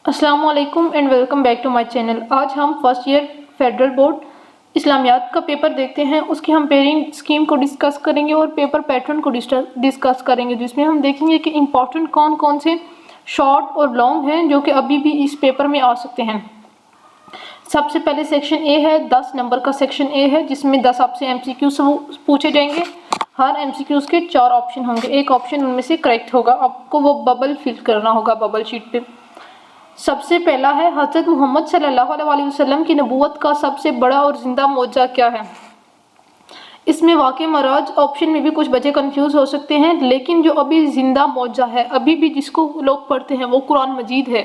السلام علیکم and welcome back to my channel. آج ہم فرسٹ ایئر فیڈرل بورڈ اسلامیات کا پیپر دیکھتے ہیں، اس کی ہم پیئرنگ اسکیم کو ڈسکس کریں گے اور پیپر پیٹرن کو ڈسکس کریں گے، جس میں ہم دیکھیں گے کہ امپورٹنٹ کون کون سے شارٹ اور لانگ ہیں جو کہ ابھی بھی اس پیپر میں آ سکتے ہیں۔ سب سے پہلے سیکشن اے ہے، 10 نمبر کا سیکشن اے ہے، جس میں 10 آپ سے ایم سی کیوز پوچھے جائیں گے۔ ہر ایم سی کیوز کے 4 آپشن ہوں گے، ایک آپشن ان میں سے کریکٹ ہوگا، آپ کو وہ ببل فل کرنا ہوگا ببل شیٹ پہ۔ سب سے پہلا ہے، حضرت محمد صلی اللہ علیہ وسلم کی نبوت کا سب سے بڑا اور زندہ معجزہ کیا ہے؟ اس میں واقع معراج آپشن میں بھی کچھ بچے کنفیوز ہو سکتے ہیں، لیکن جو ابھی زندہ معجزہ ہے، ابھی بھی جس کو لوگ پڑھتے ہیں، وہ قرآن مجید ہے۔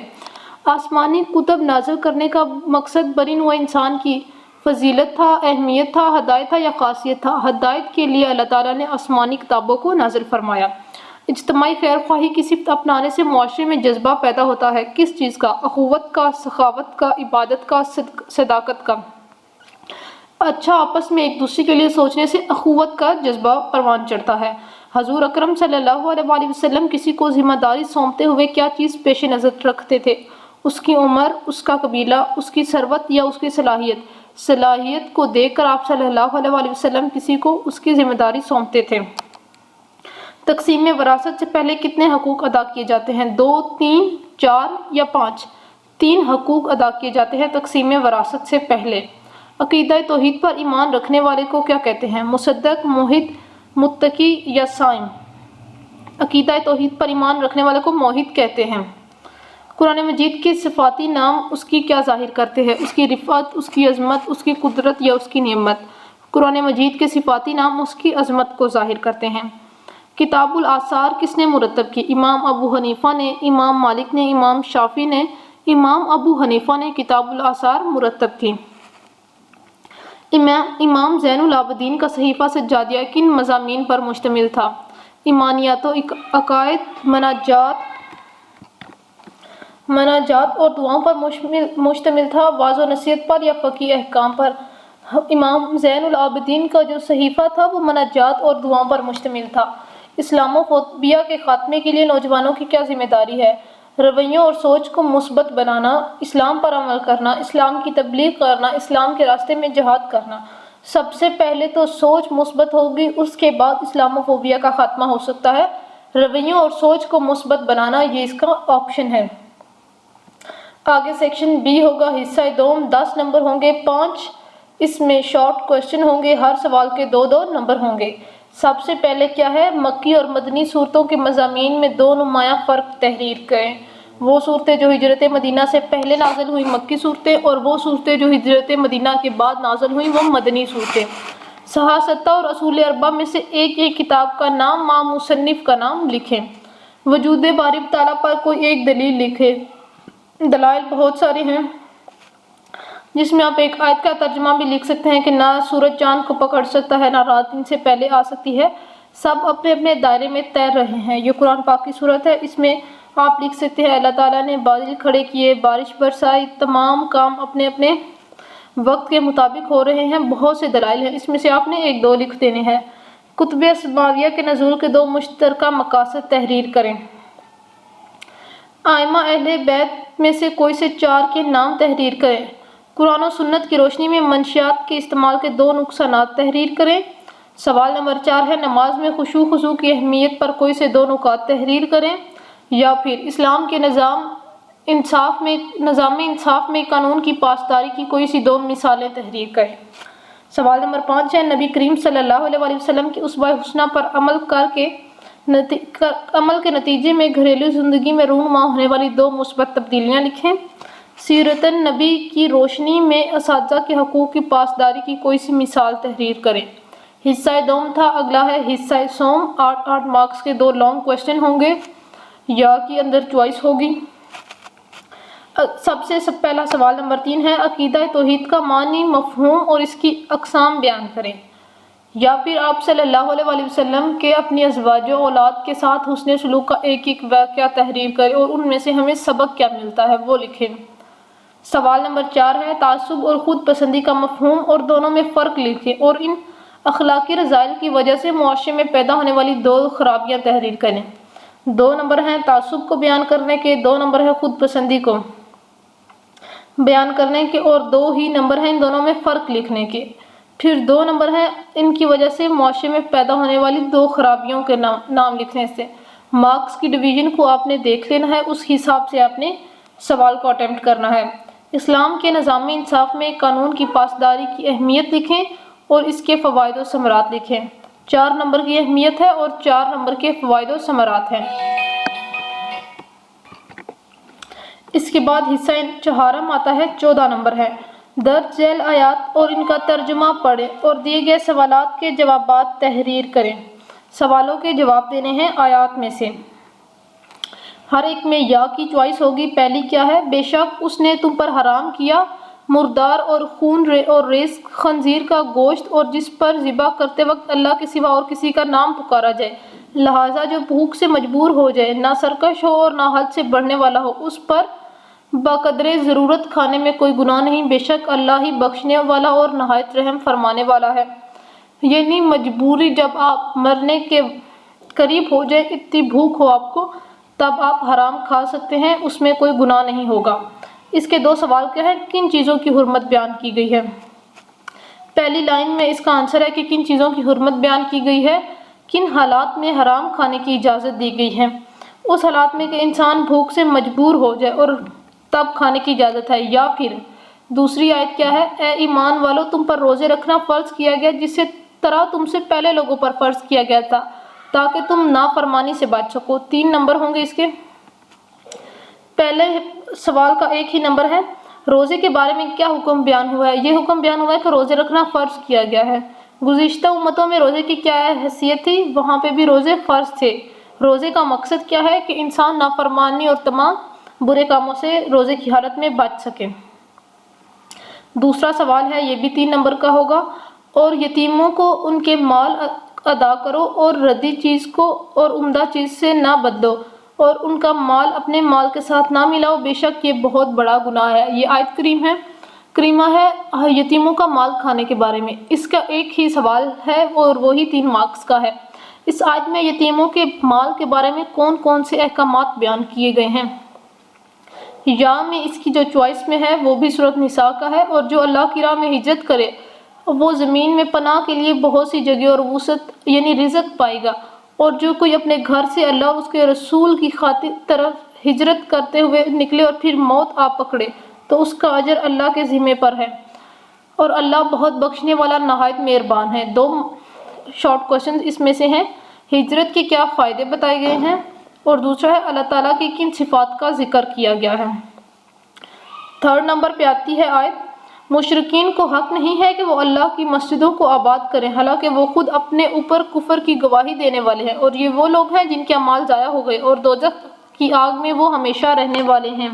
آسمانی کتب نازل کرنے کا مقصد برین و انسان کی فضیلت تھا، اہمیت تھا، ہدایت تھا یا خاصیت تھا؟ ہدایت کے لیے اللہ تعالیٰ نے آسمانی کتابوں کو نازل فرمایا۔ اجتماعی خیر خواہی کی صفت اپنانے سے معاشرے میں جذبہ پیدا ہوتا ہے، کس چیز کا؟ اخوت کا، سخاوت کا، عبادت کا، صداقت کا۔ اچھا، آپس میں ایک دوسرے کے لیے سوچنے سے اخوت کا جذبہ پروان چڑھتا ہے۔ حضور اکرم صلی اللہ علیہ وسلم کسی کو ذمہ داری سونپتے ہوئے کیا چیز پیش نظر رکھتے تھے؟ اس کی عمر، اس کا قبیلہ، اس کی ثروت یا اس کی صلاحیت؟ صلاحیت کو دیکھ کر آپ صلی اللہ علیہ وسلم کسی کو اس کی ذمہ داری سونپتے تھے۔ تقسیم وراثت سے پہلے کتنے حقوق ادا کیے جاتے ہیں؟ 2، 3، 4 یا 5؟ 3 حقوق ادا کیے جاتے ہیں تقسیم وراثت سے پہلے۔ عقیدہ توحید پر ایمان رکھنے والے کو کیا کہتے ہیں؟ مصدق، موحد، متقی یا صائم؟ عقیدہ توحید پر ایمان رکھنے والے کو موحد کہتے ہیں۔ قرآن مجید کے صفاتی نام اس کی کیا ظاہر کرتے ہیں؟ اس کی رفعت، اس کی عظمت، اس کی قدرت یا اس کی نعمت؟ قرآن مجید کے صفاتی نام اس کی عظمت کو ظاہر کرتے ہیں۔ کتاب الآثار کس نے مرتب کی؟ امام ابو حنیفہ نے، امام مالک نے، امام شافعی نے؟ امام ابو حنیفہ نے کتاب الآثار مرتب کی۔ امام زین العابدین کا صحیفہ سجادیہ کن مضامین پر مشتمل تھا؟ ایمانیات و عقائد، مناجات اور دعاؤں پر مشتمل تھا، وعظ و نصیحت پر یا فقہی احکام پر؟ امام زین العابدین کا جو صحیفہ تھا وہ مناجات اور دعاؤں پر مشتمل تھا۔ اسلام و فوبیا کے خاتمے کے لیے نوجوانوں کی کیا ذمہ داری ہے؟ رویوں اور سوچ کو مثبت بنانا، اسلام پر عمل کرنا، اسلام کی تبلیغ کرنا، اسلام کے راستے میں جہاد کرنا۔ سب سے پہلے تو سوچ مثبت ہوگی، اس کے بعد اسلام و فوبیا کا خاتمہ ہو سکتا ہے۔ رویوں اور سوچ کو مثبت بنانا، یہ اس کا آپشن ہے۔ آگے سیکشن بی ہوگا، حصہ دوم، 10 نمبر ہوں گے، 5 اس میں شارٹ کوسچن ہوں گے، ہر سوال کے 2 نمبر ہوں گے۔ سب سے پہلے کیا ہے؟ مکی اور مدنی صورتوں کے مضامین میں 2 نمایاں فرق تحریر کریں۔ وہ صورتیں جو ہجرت مدینہ سے پہلے نازل ہوئی مکی صورتیں، اور وہ صورتیں جو ہجرت مدینہ کے بعد نازل ہوئی وہ مدنی صورتیں۔ صحاستہ اور اصول اربعہ میں سے ایک کتاب کا نام، مع مصنف کا نام لکھیں۔ وجود باری تعالیٰ پر کوئی ایک دلیل لکھیں۔ دلائل بہت سارے ہیں، جس میں آپ ایک آیت کا ترجمہ بھی لکھ سکتے ہیں کہ نہ سورج چاند کو پکڑ سکتا ہے، نہ رات دن سے پہلے آ سکتی ہے، سب اپنے اپنے دائرے میں تیر رہے ہیں۔ یہ قرآن پاک کی صورت ہے، اس میں آپ لکھ سکتے ہیں اللہ تعالیٰ نے بادل کھڑے کیے، بارش برسائی، تمام کام اپنے اپنے وقت کے مطابق ہو رہے ہیں۔ بہت سے دلائل ہیں، اس میں سے آپ نے 1-2 لکھ دینے ہیں۔ کتب سماویہ کے نزول کے 2 مشترکہ مقاصد تحریر کریں۔ ائمہ اہل بیت میں سے کوئی سے 4 کے نام تحریر کریں۔ قرآن و سنت کی روشنی میں منشیات کے استعمال کے 2 نقصانات تحریر کریں۔ سوال نمبر 4 ہے، نماز میں خضوع کی اہمیت پر کوئی سے 2 نکات تحریر کریں، یا پھر اسلام کے نظام انصاف میں قانون کی پاسداری کی کوئی سی 2 مثالیں تحریر کریں۔ سوال نمبر 5 ہے، نبی کریم صلی اللہ علیہ وسلم کی اسوہ حسنہ پر عمل کے نتیجے میں گھریلو زندگی میں رونما ہونے والی 2 مثبت تبدیلیاں لکھیں۔ سیرت النبی کی روشنی میں اساتذہ کے حقوق کی پاسداری کی کوئی سی مثال تحریر کریں۔ حصہ دوم تھا، اگلا ہے حصہ سوم، 8 مارکس کے 2 لانگ کوسچن ہوں گے، یا کی اندر چوائس ہوگی۔ سب سے پہلا سوال نمبر 3 ہے، عقیدہ توحید کا معنی، مفہوم اور اس کی اقسام بیان کریں، یا پھر آپ صلی اللہ علیہ وسلم کے اپنی ازواج و اولاد کے ساتھ حسن سلوک کا ایک واقعہ تحریر کریں اور ان میں سے ہمیں سبق کیا ملتا ہے وہ لکھیں۔ سوال نمبر 4 ہے، تعصب اور خود پسندی کا مفہوم اور دونوں میں فرق لکھیں اور ان اخلاقی رذائل کی وجہ سے معاشرے میں پیدا ہونے والی 2 خرابیاں تحریر کریں۔ 2 نمبر ہیں تعصب کو بیان کرنے کے، 2 نمبر ہے خود پسندی کو۔ بیان کرنے کے، اور 2 ہی نمبر ہیں ان دونوں میں فرق لکھنے کے۔ پھر 2 نمبر ہیں ان کی وجہ سے معاشرے میں پیدا ہونے والی 2 خرابیوں کے نام لکھنے سے۔ مارکس کی ڈویژن کو آپ نے دیکھ لینا ہے، اس حساب سے آپ نے سوال کو اٹیمپٹ کرنا ہے۔ اسلام کے نظام انصاف میں قانون کی پاسداری کی اہمیت لکھیں اور اس کے فوائد و ثمرات لکھیں۔ 4 نمبر کی اہمیت ہے اور 4 نمبر کے فوائد و ثمرات ہیں۔ اس کے بعد حصہ چہارم آتا ہے، 14 نمبر ہے۔ درج ذیل آیات اور ان کا ترجمہ پڑھیں اور دیے گئے سوالات کے جوابات تحریر کریں۔ سوالوں کے جواب دینے ہیں آیات میں سے۔ ہر ایک میں یا کی چوائس ہوگی۔ پہلی کیا ہے؟ بے شک اس نے تم پر حرام کیا مردار اور خون اور ریز خنزیر کا گوشت اور جس پر ذبح کرتے وقت اللہ کے سوا اور کسی کا نام پکارا جائے، لہٰذا جو بھوک سے مجبور ہو جائے، نہ سرکش ہو اور نہ حد سے بڑھنے والا ہو، اس پر بقدر ضرورت کھانے میں کوئی گناہ نہیں، بے شک اللہ ہی بخشنے والا اور نہایت رحم فرمانے والا ہے۔ یعنی مجبوری، جب آپ مرنے کے قریب ہو جائے، اتنی بھوک ہو آپ کو، تب آپ حرام کھا سکتے ہیں، اس میں کوئی گناہ نہیں ہوگا۔ اس کے 2 سوال کیا ہے؟ کن چیزوں کی حرمت بیان کی گئی ہے؟ پہلی لائن میں اس کا آنسر ہے کہ کن چیزوں کی حرمت بیان کی گئی ہے، کن حالات میں حرام کھانے کی اجازت دی گئی ہے۔ اس حالات میں کہ انسان بھوک سے مجبور ہو جائے اور تب کھانے کی اجازت ہے، یا پھر دوسری آیت کیا ہے؟ اے ایمان والو تم پر روزے رکھنا فرض کیا گیا جس طرح تم سے پہلے لوگوں پر فرض کیا گیا تھا تاکہ تم نافرمانی سے بچ سکو۔ 3 نمبر ہوں گے اس کے۔ پہلے سوال کا ایک ہی نمبر ہے، روزے کے بارے میں کیا حکم بیان ہوا ہے؟ یہ حکم بیان ہوا ہے کہ روزے رکھنا فرض کیا گیا ہے۔ گزشتہ امتوں میں روزے کی کیا حیثیت تھی؟ وہاں پہ بھی روزے فرض تھے۔ روزے کا مقصد کیا ہے؟ کہ انسان نافرمانی اور تمام برے کاموں سے روزے کی حالت میں بچ سکے۔ دوسرا سوال ہے، یہ بھی 3 نمبر کا ہوگا، اور یتیموں کو ان کے مال ادا کرو اور ردی چیز کو اور عمدہ چیز سے نہ بدلو اور ان کا مال اپنے مال کے ساتھ نہ ملاؤ، بے شک یہ بہت بڑا گناہ ہے۔ یہ آیت کریمہ ہے یتیموں کا مال کھانے کے بارے میں۔ اس کا ایک ہی سوال ہے اور وہی 3 مارکس کا ہے۔ اس آیت میں یتیموں کے مال کے بارے میں کون کون سے احکامات بیان کیے گئے ہیں؟ یا میں اس کی جو چوائس میں ہے وہ بھی سورۃ نساء کا ہے، اور جو اللہ کی راہ میں ہجرت کرے وہ زمین میں پناہ کے لیے بہت سی جگہ اور وسعت یعنی رزق پائے گا، اور جو کوئی اپنے گھر سے اللہ اور اس کے رسول کی خاطر طرف ہجرت کرتے ہوئے نکلے اور پھر موت آ پکڑے تو اس کا اجر اللہ کے ذمہ پر ہے، اور اللہ بہت بخشنے والا نہایت مہربان ہے۔ 2 شارٹ کوشچن اس میں سے ہیں، ہجرت کے کیا فائدے بتائے گئے ہیں، اور دوسرا ہے اللہ تعالیٰ کی کن صفات کا ذکر کیا گیا ہے۔ 3 نمبر پہ آتی ہے آیت، مشرکین کو حق نہیں ہے کہ وہ اللہ کی مسجدوں کو آباد کریں حالانکہ وہ خود اپنے اوپر کفر کی گواہی دینے والے ہیں، اور یہ وہ لوگ ہیں جن کے اعمال ضائع ہو گئے اور دوزخ کی آگ میں وہ ہمیشہ رہنے والے ہیں۔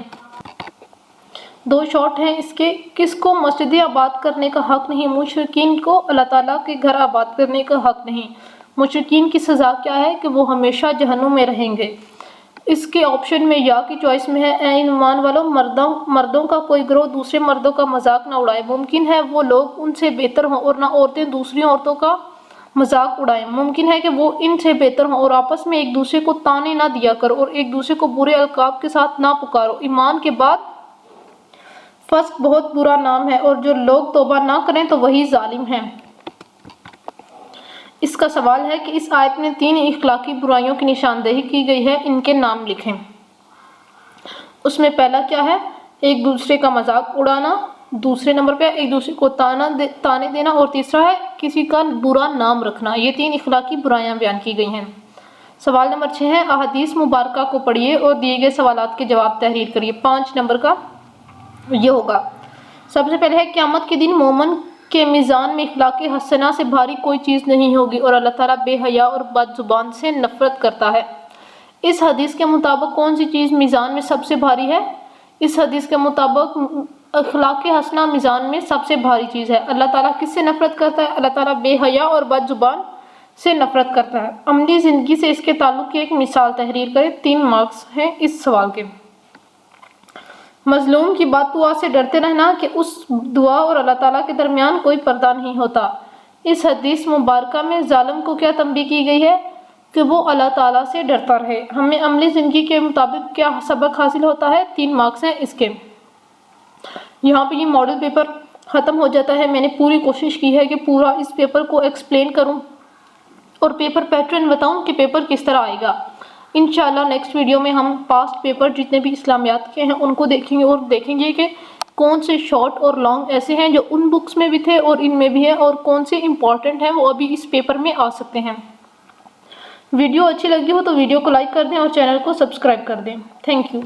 2 شارٹ ہیں اس کے، کس کو مسجدیں آباد کرنے کا حق نہیں؟ مشرکین کو اللہ تعالیٰ کے گھر آباد کرنے کا حق نہیں۔ مشرکین کی سزا کیا ہے؟ کہ وہ ہمیشہ جہنم میں رہیں گے۔ اس کے آپشن میں یا کی چوائس میں ہے، اے ایمان والو مردوں کا کوئی گروہ دوسرے مردوں کا مذاق نہ اڑائے، ممکن ہے وہ لوگ ان سے بہتر ہوں، اور نہ عورتیں دوسری عورتوں کا مذاق اڑائیں، ممکن ہے کہ وہ ان سے بہتر ہوں، اور آپس میں ایک دوسرے کو طعنے نہ دیا کرو اور ایک دوسرے کو برے القاب کے ساتھ نہ پکارو، ایمان کے بعد فسق بہت برا نام ہے، اور جو لوگ توبہ نہ کریں تو وہی ظالم ہیں۔ اس کا سوال ہے کہ اس آیت میں 3 اخلاقی برائیوں کی نشاندہی کی گئی ہے، ان کے نام لکھیں۔ اس میں پہلا کیا ہے؟ ایک دوسرے کا مذاق اڑانا، دوسرے نمبر پہ ایک دوسرے کو طعنے دینا، اور تیسرا ہے کسی کا برا نام رکھنا۔ یہ 3 اخلاقی برائیاں بیان کی گئی ہیں۔ سوال نمبر 6 ہے، احادیث مبارکہ کو پڑھیے اور دیے گئے سوالات کے جواب تحریر کریے۔ 5 نمبر کا یہ ہوگا۔ سب سے پہلے ہے، قیامت کے دن مومن کے میزان میں اخلاق حسنہ سے بھاری کوئی چیز نہیں ہوگی، اور اللہ تعالیٰ بے حیا اور بد زبان سے نفرت کرتا ہے۔ اس حدیث کے مطابق کون سی چیز میزان میں سب سے بھاری ہے؟ اس حدیث کے مطابق اخلاق حسنہ میزان میں سب سے بھاری چیز ہے۔ اللہ تعالیٰ کس سے نفرت کرتا ہے؟ اللہ تعالیٰ بے حیا اور بد زبان سے نفرت کرتا ہے۔ عملی زندگی سے اس کے تعلق کی ایک مثال تحریر کریں۔ 3 مارکس ہیں اس سوال کے۔ مظلوم کی بد دعا سے ڈرتے رہنا کہ اس دعا اور اللہ تعالیٰ کے درمیان کوئی پردہ نہیں ہوتا۔ اس حدیث مبارکہ میں ظالم کو کیا تنبیہ کی گئی ہے؟ کہ وہ اللہ تعالیٰ سے ڈرتا رہے۔ ہمیں عملی زندگی کے مطابق کیا سبق حاصل ہوتا ہے؟ 3 مارکس ہیں اس کے۔ یہاں پہ یہ ماڈل پیپر ختم ہو جاتا ہے. میں نے پوری کوشش کی ہے کہ پورا اس پیپر کو ایکسپلین کروں اور پیپر پیٹرن بتاؤں کہ پیپر کس طرح آئے گا. انشاءاللہ نیکسٹ ویڈیو میں ہم پاسٹ پیپر جتنے بھی اسلامیات کے ہیں ان کو دیکھیں گے اور دیکھیں گے کہ کون سے شارٹ اور لانگ ایسے ہیں جو ان بکس میں بھی تھے اور ان میں بھی ہیں اور کون سے امپورٹنٹ ہیں وہ ابھی اس پیپر میں آ سکتے ہیں. ویڈیو اچھی لگی ہو تو ویڈیو کو لائک کر دیں اور چینل کو سبسکرائب کر دیں. Thank you.